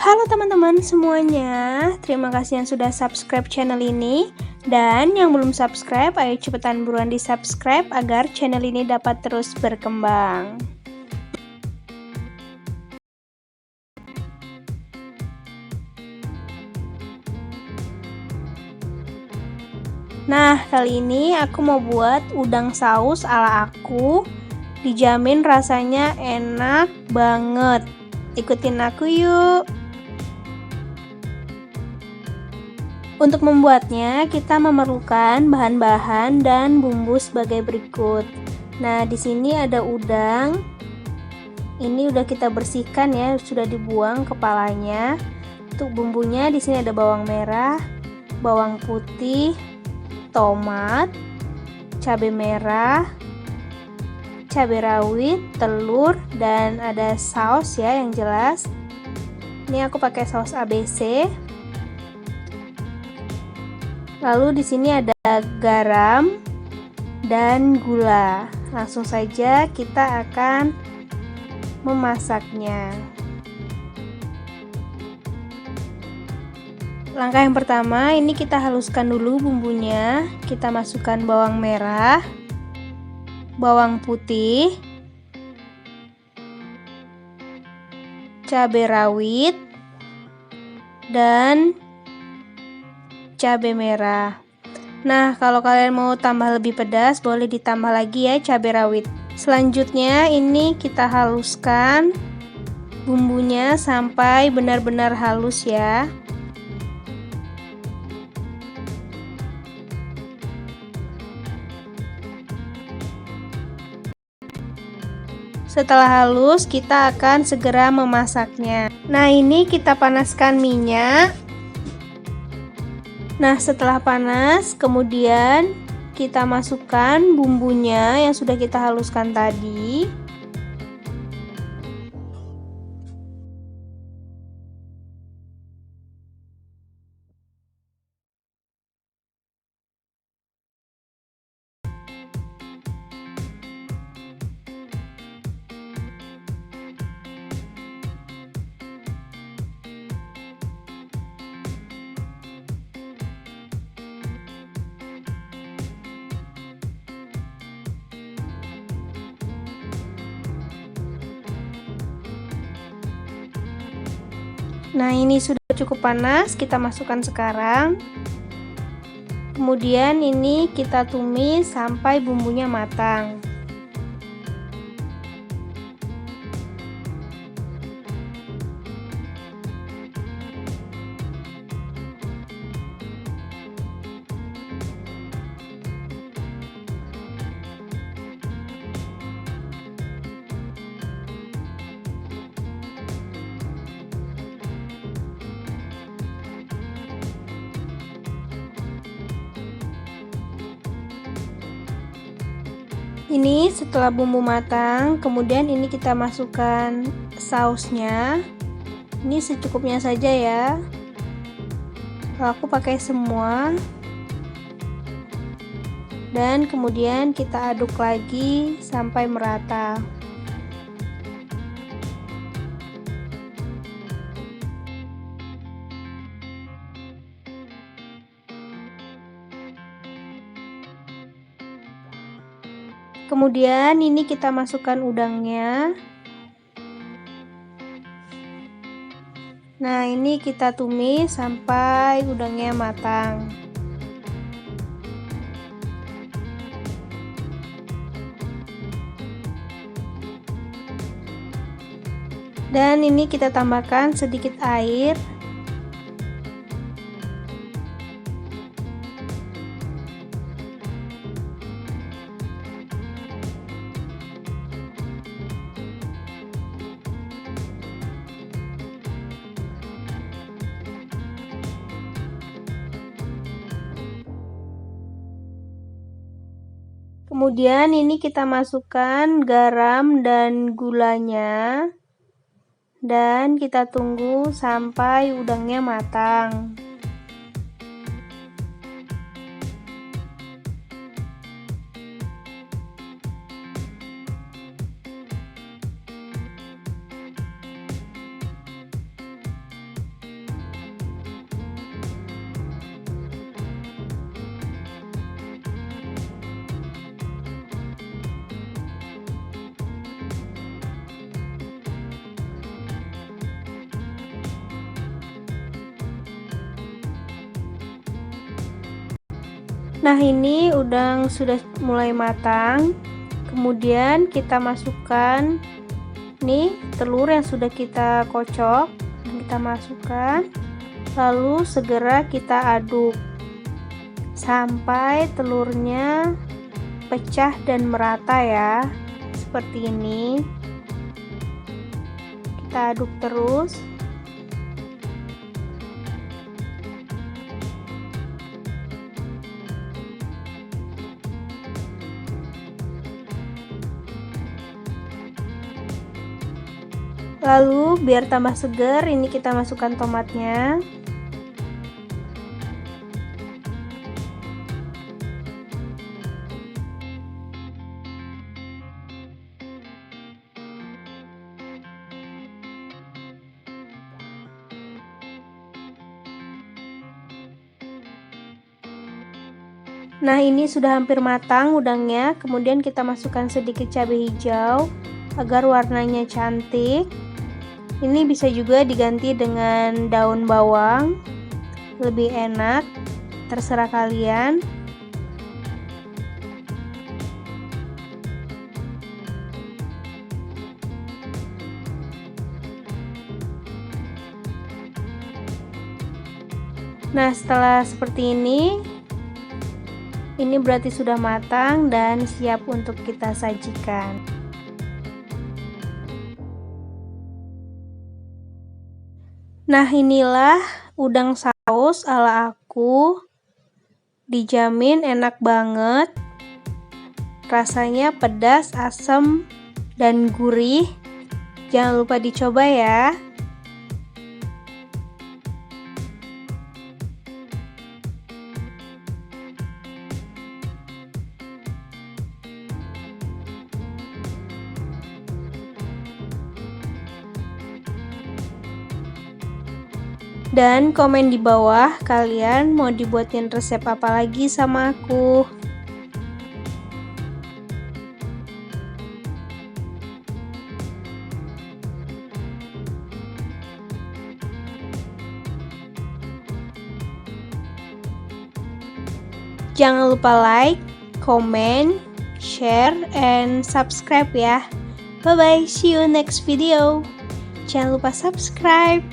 Halo teman-teman semuanya, terima kasih yang sudah subscribe channel ini. Dan yang belum subscribe, ayo cepetan buruan di subscribe agar channel ini dapat terus berkembang. Nah, kali ini aku mau buat udang saus ala aku. Dijamin rasanya enak banget. Ikutin aku yuk. Untuk membuatnya, kita memerlukan bahan-bahan dan bumbu sebagai berikut. Nah, di sini ada udang. Ini udah kita bersihkan ya, sudah dibuang kepalanya. Untuk bumbunya di sini ada bawang merah, bawang putih, tomat, cabai merah, cabai rawit, telur, dan ada saus ya yang jelas. Ini aku pakai saus ABC. Lalu di sini ada garam dan gula. Langsung saja kita akan memasaknya. Langkah yang pertama, ini kita haluskan dulu bumbunya. Kita masukkan bawang merah, bawang putih, cabai rawit, dan cabai merah. Nah, kalau kalian mau tambah lebih pedas, boleh ditambah lagi ya cabai rawit. Selanjutnya ini kita haluskan bumbunya sampai benar-benar halus ya. Setelah halus, kita akan segera memasaknya. Nah, ini kita panaskan minyak. Nah, setelah panas, kemudian kita masukkan bumbunya yang sudah kita haluskan tadi. Nah, ini sudah cukup panas, kita masukkan sekarang. Kemudian ini kita tumis sampai bumbunya matang. Ini setelah bumbu matang, kemudian ini kita masukkan sausnya. Ini secukupnya saja ya. Kalau aku pakai semua. Dan kemudian kita aduk lagi sampai merata. Kemudian ini kita masukkan udangnya. Nah, ini kita tumis sampai udangnya matang. Dan ini kita tambahkan sedikit air. Kemudian ini kita masukkan garam dan gulanya. Dan kita tunggu sampai udangnya matang. Nah, ini udang sudah mulai matang. Kemudian kita masukkan nih telur yang sudah kita kocok, kita masukkan. Lalu segera kita aduk sampai telurnya pecah dan merata ya, seperti ini. Kita aduk terus. Lalu biar tambah segar, ini kita masukkan tomatnya. Nah, ini sudah hampir matang udangnya. Kemudian kita masukkan sedikit cabai hijau agar warnanya cantik. Ini bisa juga diganti dengan daun bawang, lebih enak, terserah kalian. Nah, setelah seperti ini berarti sudah matang dan siap untuk kita sajikan. Nah, inilah udang saus ala aku. Dijamin enak banget. Rasanya pedas, asam, dan gurih. Jangan lupa dicoba ya. Dan komen di bawah kalian mau dibuatin resep apa lagi sama aku. Jangan lupa like, comment, share, and subscribe ya. Bye bye, see you next video. Jangan lupa subscribe.